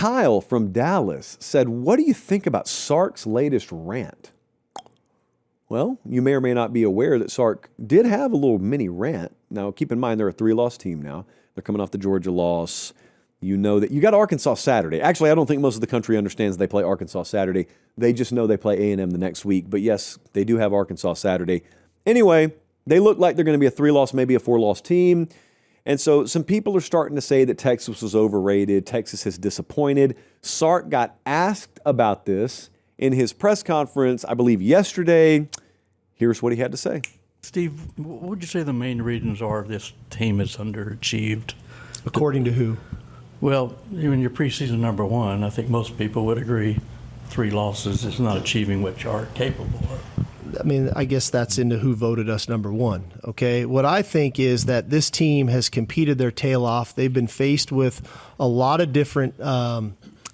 Kyle from Dallas said, what do you think about Sark's latest rant? Well, you may or may not be aware that Sark did have a little mini rant. Now, keep in mind, they're a 3-loss team now. They're coming off the Georgia loss. You know that you got Arkansas Saturday. Actually, I don't think most of the country understands they play Arkansas Saturday. They just know they play A&M the next week. But yes, they do have Arkansas Saturday. Anyway, they look like they're going to be a 3-loss, maybe a 4-loss team. And so some people are starting to say that Texas was overrated. Texas has disappointed. Sark got asked about this in his press conference, I believe yesterday. Here's what he had to say. Steve, what would you say the main reasons are this team is underachieved? According to who? Well, even your preseason number one, I think most people would agree 3 losses is not achieving what you are capable of. I mean, I guess that's into who voted us number one, okay? What I think is that this team has competed their tail off. They've been faced with a lot of different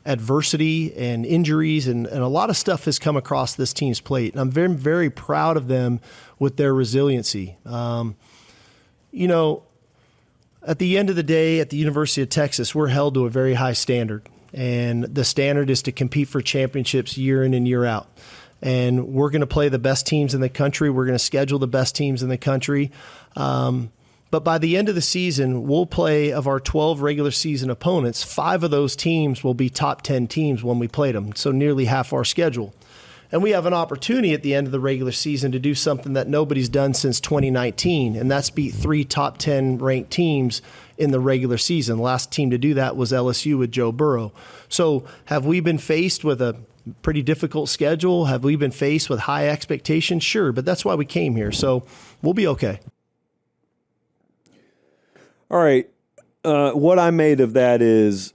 adversity and injuries, and a lot of stuff has come across this team's plate. And I'm very, very proud of them with their resiliency. You know, at the end of the day, at the University of Texas, we're held to a very high standard. And the standard is to compete for championships year in and year out. And we're going to play the best teams in the country. We're going to schedule the best teams in the country. But by the end of the season, we'll play, of our 12 regular season opponents, 5 of those teams will be top 10 teams when we play them, so nearly half our schedule. And we have an opportunity at the end of the regular season to do something that nobody's done since 2019, and that's beat 3 top 10 ranked teams in the regular season. The last team to do that was LSU with Joe Burrow. So have we been faced with a pretty difficult schedule? Have we been faced with high expectations? Sure, but that's why we came here, so we'll be okay. All right, what I made of that is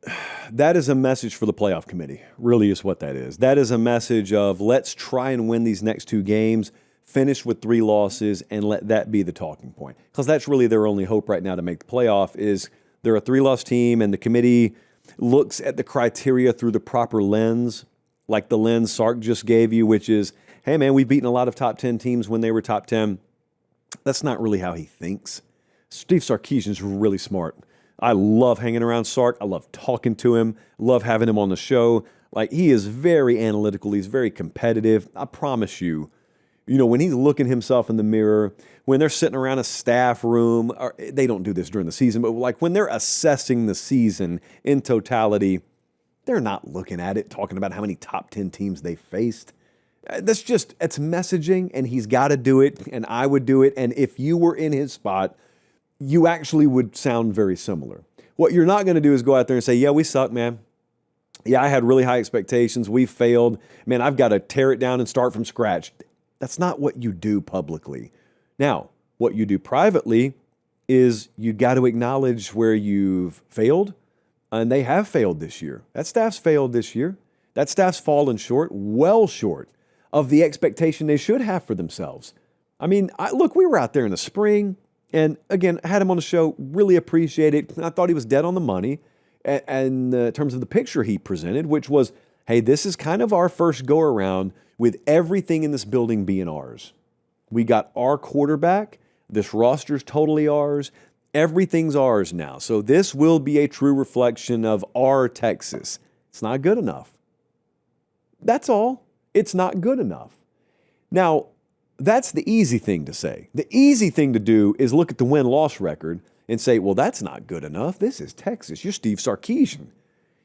a message for the playoff committee, really is what that is. That is a message of let's try and win these next 2 games, finish with 3 losses, and let that be the talking point. Because that's really their only hope right now to make the playoff is they're a 3-loss team, and the committee looks at the criteria through the proper lens, like the lens Sark just gave you, which is, hey, man, we've beaten a lot of top 10 teams when they were top 10. That's not really how he thinks. Steve Sarkisian is really smart. I love hanging around Sark. I love talking to him. Love having him on the show. Like, he is very analytical. He's very competitive. I promise you, when he's looking himself in the mirror, when they're sitting around a staff room, or they don't do this during the season, but like when they're assessing the season in totality, they're not looking at it, talking about how many top 10 teams they faced. It's messaging, and he's got to do it, and I would do it. And if you were in his spot, you actually would sound very similar. What you're not going to do is go out there and say, yeah, we suck, man. Yeah, I had really high expectations. We failed. Man, I've got to tear it down and start from scratch. That's not what you do publicly. Now, what you do privately is you got to acknowledge where you've failed, and they have failed this year. That staff's failed this year. That staff's fallen short, well short of the expectation they should have for themselves. I mean, look, we were out there in the spring, and again, I had him on the show, really appreciate it. I thought he was dead on the money and in terms of the picture he presented, which was, hey, this is kind of our first go-around with everything in this building being ours. We got our quarterback. This roster's totally ours. Everything's ours now. So this will be a true reflection of our Texas. It's not good enough. That's all. It's not good enough. Now, that's the easy thing to say. The easy thing to do is look at the win-loss record and say, well, that's not good enough. This is Texas. You're Steve Sarkisian.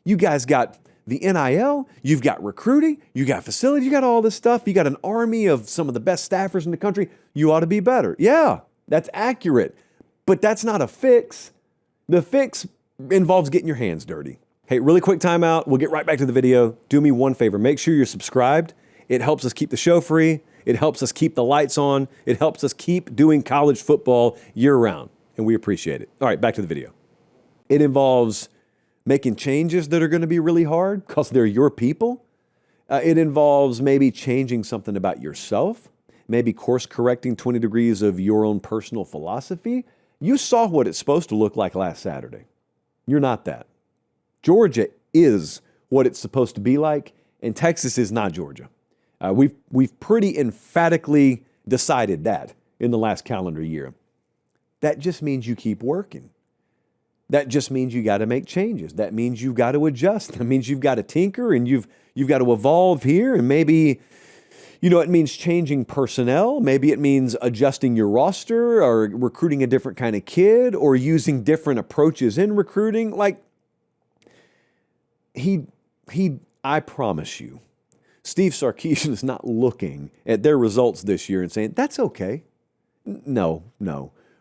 You guys got the NIL, you've got recruiting, you got facilities, you got all this stuff. You got an army of some of the best staffers in the country. You ought to be better. Yeah, that's accurate. But that's not a fix. The fix involves getting your hands dirty. Hey, really quick timeout. We'll get right back to the video. Do me one favor. Make sure you're subscribed. It helps us keep the show free. It helps us keep the lights on. It helps us keep doing college football year-round, and we appreciate it. All right, back to the video. It involves making changes that are going to be really hard because they're your people. It involves maybe changing something about yourself, maybe course-correcting 20 degrees of your own personal philosophy. You saw what it's supposed to look like last Saturday. You're not that. Georgia is what it's supposed to be like, and Texas is not Georgia. We've pretty emphatically decided that in the last calendar year. That just means you keep working. That just means you got to make changes. That means you've got to adjust. That means you've got to tinker and you've got to evolve here. And maybe, it means changing personnel. Maybe it means adjusting your roster or recruiting a different kind of kid or using different approaches in recruiting. Like, I promise you, Steve Sarkisian is not looking at their results this year and saying, that's okay. No.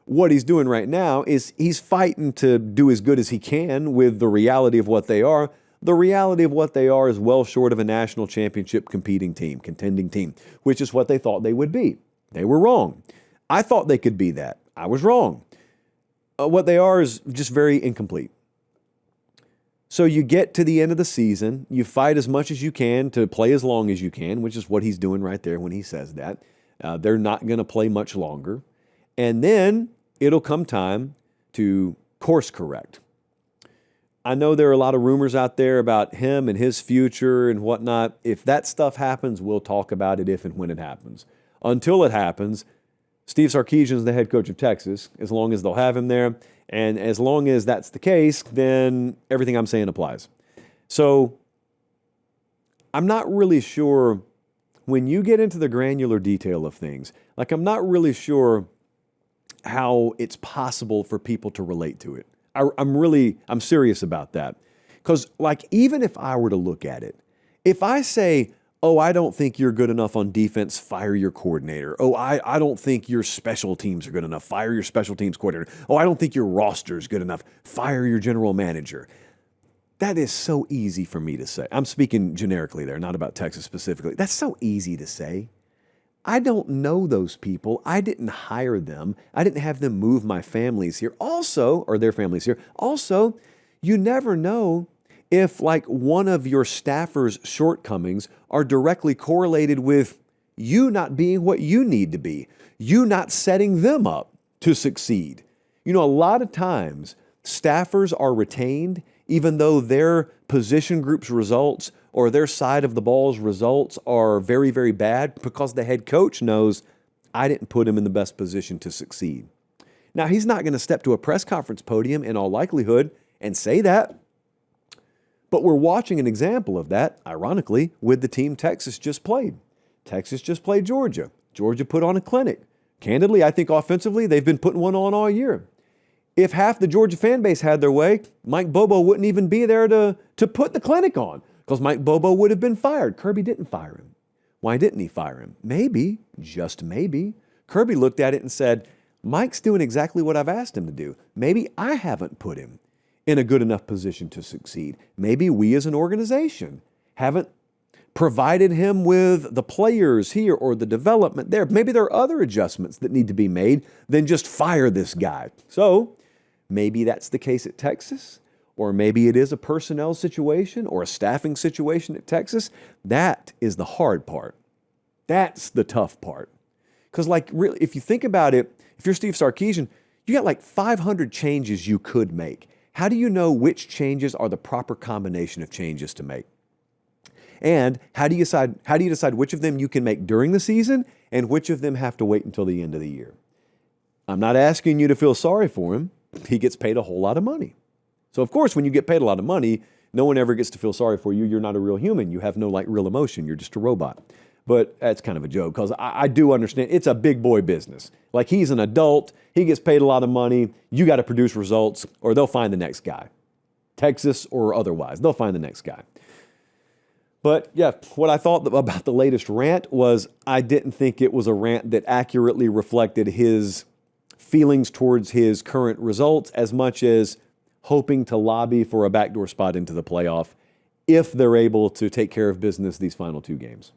What he's doing right now is he's fighting to do as good as he can with the reality of what they are. The reality of what they are is well short of a national championship contending team, which is what they thought they would be. They were wrong. I thought they could be that. I was wrong. What they are is just very incomplete. So you get to the end of the season, you fight as much as you can to play as long as you can, which is what he's doing right there when he says that. They're not going to play much longer. And then it'll come time to course correct. I know there are a lot of rumors out there about him and his future and whatnot. If that stuff happens, we'll talk about it if and when it happens. Until it happens, Steve Sarkisian is the head coach of Texas, as long as they'll have him there. And as long as that's the case, then everything I'm saying applies. So I'm not really sure when you get into the granular detail of things, like I'm not really sure how it's possible for people to relate to it. I'm serious about that. Because like, even if I were to look at it, if I say, oh, I don't think you're good enough on defense, fire your coordinator. Oh, I don't think your special teams are good enough, fire your special teams coordinator. Oh, I don't think your roster is good enough, fire your general manager. That is so easy for me to say. I'm speaking generically there, not about Texas specifically. That's so easy to say. I don't know those people. I didn't hire them. I didn't have them move my families here. Also, or their families here. Also, you never know if like one of your staffers' shortcomings are directly correlated with you not being what you need to be, you not setting them up to succeed. A lot of times staffers are retained even though their position group's results or their side of the ball's results are very, very bad because the head coach knows I didn't put him in the best position to succeed. Now, he's not going to step to a press conference podium in all likelihood and say that. But we're watching an example of that, ironically, with the team Texas just played. Texas just played Georgia. Georgia put on a clinic. Candidly, I think offensively, they've been putting one on all year. If half the Georgia fan base had their way, Mike Bobo wouldn't even be there to put the clinic on because Mike Bobo would have been fired. Kirby didn't fire him. Why didn't he fire him? Maybe, just maybe, Kirby looked at it and said, Mike's doing exactly what I've asked him to do. Maybe I haven't put him in a good enough position to succeed. Maybe we as an organization haven't provided him with the players here or the development there. Maybe there are other adjustments that need to be made than just fire this guy. So maybe that's the case at Texas, or maybe it is a personnel situation or a staffing situation at Texas. That is the hard part. That's the tough part. Because like really, if you think about it, if you're Steve Sarkisian, you got like 500 changes you could make. How do you know which changes are the proper combination of changes to make? And how do you decide which of them you can make during the season and which of them have to wait until the end of the year? I'm not asking you to feel sorry for him. He gets paid a whole lot of money. So of course, when you get paid a lot of money, no one ever gets to feel sorry for you. You're not a real human. You have no like real emotion. You're just a robot. But that's kind of a joke because I do understand it's a big boy business. Like he's an adult. He gets paid a lot of money. You got to produce results or they'll find the next guy. Texas or otherwise. They'll find the next guy. But yeah, what I thought about the latest rant was I didn't think it was a rant that accurately reflected his feelings towards his current results as much as hoping to lobby for a backdoor spot into the playoff if they're able to take care of business these final two games.